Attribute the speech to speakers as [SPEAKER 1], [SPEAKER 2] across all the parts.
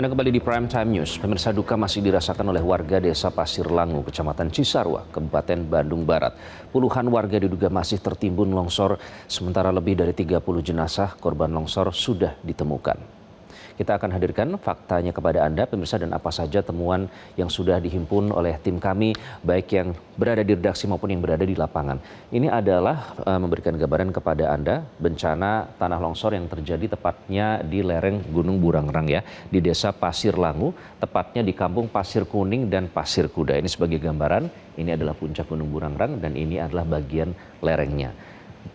[SPEAKER 1] Anda kembali di Prime Time News. Pemirsa, duka masih dirasakan oleh warga desa Pasir Langu, Kecamatan Cisarua, Kabupaten Bandung Barat. Puluhan warga diduga masih tertimbun longsor, sementara lebih dari 30 jenazah korban longsor sudah ditemukan. Kita akan hadirkan faktanya kepada Anda, pemirsa, dan apa saja temuan yang sudah dihimpun oleh tim kami, baik yang berada di redaksi maupun yang berada di lapangan. Ini adalah memberikan gambaran kepada Anda bencana tanah longsor yang terjadi tepatnya di lereng Gunung Burangrang ya, di desa Pasir Langu, tepatnya di kampung Pasir Kuning dan Pasir Kuda. Ini sebagai gambaran, ini adalah puncak Gunung Burangrang dan ini adalah bagian lerengnya.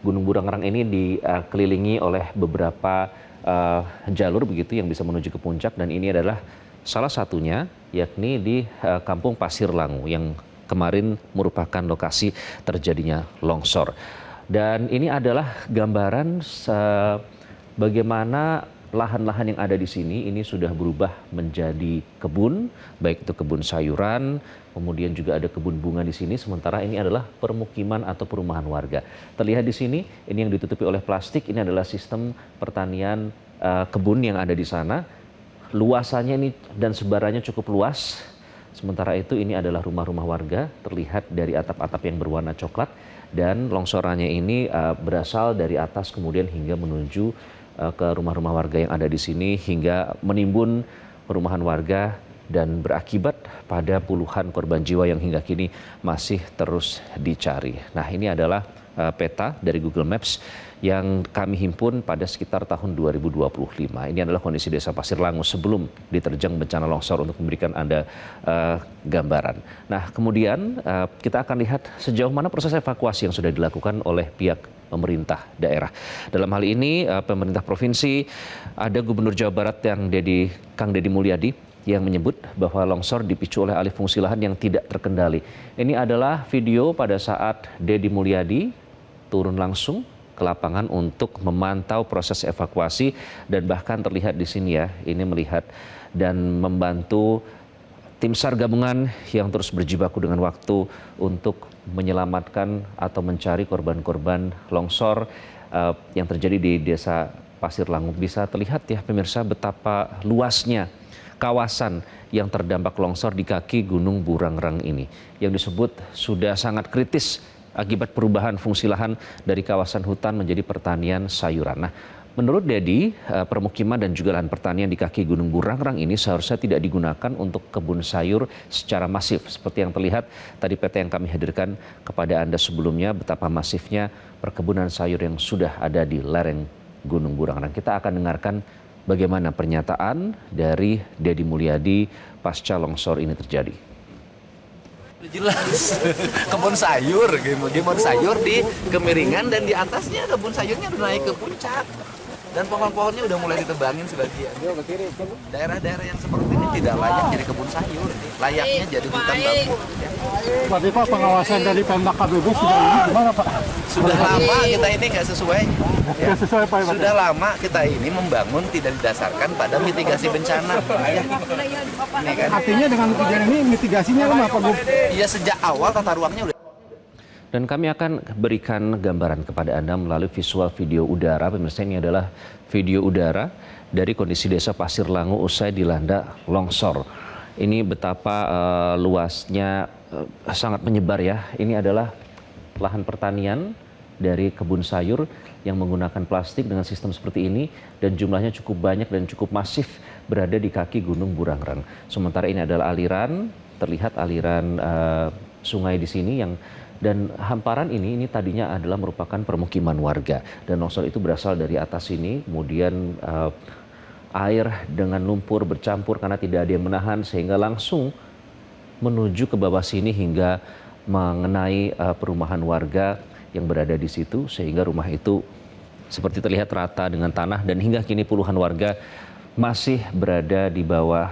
[SPEAKER 1] Gunung Burangrang ini dikelilingi oleh beberapa jalur begitu yang bisa menuju ke puncak, dan ini adalah salah satunya yakni di kampung Pasir Langu yang kemarin merupakan lokasi terjadinya longsor. Dan ini adalah gambaran bagaimana lahan-lahan yang ada di sini ini sudah berubah menjadi kebun, baik itu kebun sayuran, kemudian juga ada kebun bunga di sini, sementara ini adalah permukiman atau perumahan warga. Terlihat di sini, ini yang ditutupi oleh plastik, ini adalah sistem pertanian kebun yang ada di sana. Luasannya ini dan sebarannya cukup luas, sementara itu ini adalah rumah-rumah warga, terlihat dari atap-atap yang berwarna coklat, dan longsorannya ini berasal dari atas kemudian hingga menuju ke rumah-rumah warga yang ada di sini hingga menimbun perumahan warga dan berakibat pada puluhan korban jiwa yang hingga kini masih terus dicari. Nah, ini adalah peta dari Google Maps yang kami himpun pada sekitar tahun 2025. Ini adalah kondisi desa Pasir Langu sebelum diterjang bencana longsor untuk memberikan Anda gambaran. Nah, kemudian kita akan lihat sejauh mana proses evakuasi yang sudah dilakukan oleh pihak pemerintah daerah. Dalam hal ini pemerintah provinsi, ada Gubernur Jawa Barat yang Kang Deddy Mulyadi yang menyebut bahwa longsor dipicu oleh alih fungsi lahan yang tidak terkendali. Ini adalah video pada saat Deddy Mulyadi turun langsung ke lapangan untuk memantau proses evakuasi, dan bahkan terlihat di sini ya, ini melihat dan membantu tim SAR gabungan yang terus berjibaku dengan waktu untuk menyelamatkan atau mencari korban-korban longsor yang terjadi di desa Pasir Langu. Bisa terlihat ya pemirsa betapa luasnya kawasan yang terdampak longsor di kaki Gunung Burangrang ini, yang disebut sudah sangat kritis akibat perubahan fungsi lahan dari kawasan hutan menjadi pertanian sayuran. Nah, menurut Deddy, permukiman dan juga lahan pertanian di kaki Gunung Burangrang ini seharusnya tidak digunakan untuk kebun sayur secara masif. Seperti yang terlihat tadi peta yang kami hadirkan kepada Anda sebelumnya, betapa masifnya perkebunan sayur yang sudah ada di lereng Gunung Burangrang. Kita akan dengarkan bagaimana pernyataan dari Deddy Mulyadi pasca longsor ini terjadi.
[SPEAKER 2] Jelas kebun sayur, kebun sayur di kemiringan, dan di atasnya kebun sayurnya udah naik ke puncak, dan pohon-pohonnya udah mulai ditebangin sebagian. Daerah-daerah yang seperti ini tidak layak jadi kebun sayur, layaknya jadi hutan bambu.
[SPEAKER 3] Berarti Pak, pengawasan dari Pemda KBB sudah ini gimana Pak?
[SPEAKER 2] Sudah lama kita ini nggak sesuai. Ya.
[SPEAKER 3] Sesuai Pak.
[SPEAKER 2] Sudah lama kita ini membangun tidak didasarkan pada mitigasi bencana. Ya. Ini kan.
[SPEAKER 3] Artinya dengan kejadian ini mitigasinya lemah Pak?
[SPEAKER 2] Iya, sejak awal tata ruangnya udah.
[SPEAKER 1] Dan kami akan berikan gambaran kepada Anda melalui visual video udara. Pemirsa, ini adalah video udara dari kondisi desa Pasir Langu usai dilanda longsor. Ini betapa luasnya sangat menyebar ya. Ini adalah lahan pertanian dari kebun sayur yang menggunakan plastik dengan sistem seperti ini, dan jumlahnya cukup banyak dan cukup masif berada di kaki Gunung Burangrang. Sementara ini adalah aliran, terlihat aliran sungai di sini dan hamparan ini tadinya adalah merupakan permukiman warga, dan longsor itu berasal dari atas sini, kemudian air dengan lumpur bercampur karena tidak ada yang menahan sehingga langsung menuju ke bawah sini hingga mengenai perumahan warga yang berada di situ, sehingga rumah itu seperti terlihat rata dengan tanah, dan hingga kini puluhan warga masih berada di bawah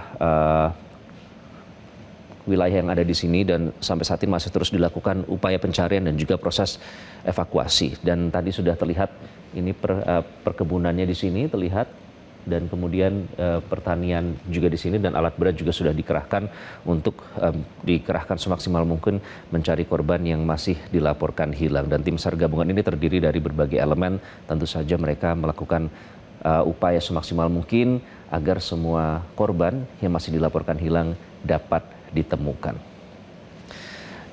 [SPEAKER 1] wilayah yang ada di sini, dan sampai saat ini masih terus dilakukan upaya pencarian dan juga proses evakuasi. Dan tadi sudah terlihat ini perkebunannya di sini terlihat, dan kemudian pertanian juga di sini, dan alat berat juga sudah dikerahkan untuk dikerahkan semaksimal mungkin mencari korban yang masih dilaporkan hilang. Dan tim SAR gabungan ini terdiri dari berbagai elemen, tentu saja mereka melakukan upaya semaksimal mungkin agar semua korban yang masih dilaporkan hilang dapat ditemukan.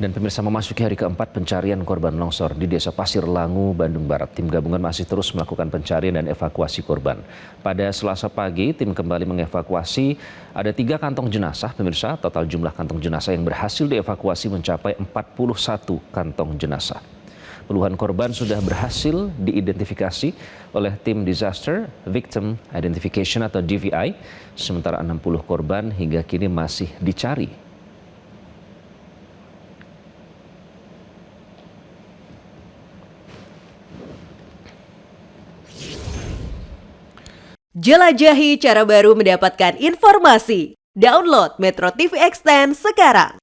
[SPEAKER 1] Dan pemirsa, memasuki hari keempat pencarian korban longsor di Desa Pasir Langu, Bandung Barat. Tim gabungan masih terus melakukan pencarian dan evakuasi korban. Pada Selasa pagi, tim kembali mengevakuasi ada 3 kantong jenazah. Pemirsa, total jumlah kantong jenazah yang berhasil dievakuasi mencapai 41 kantong jenazah. Puluhan korban sudah berhasil diidentifikasi oleh tim Disaster Victim Identification atau DVI, sementara 60 korban hingga kini masih dicari.
[SPEAKER 4] Jelajahi cara baru mendapatkan informasi. Download Metro TV Extend sekarang.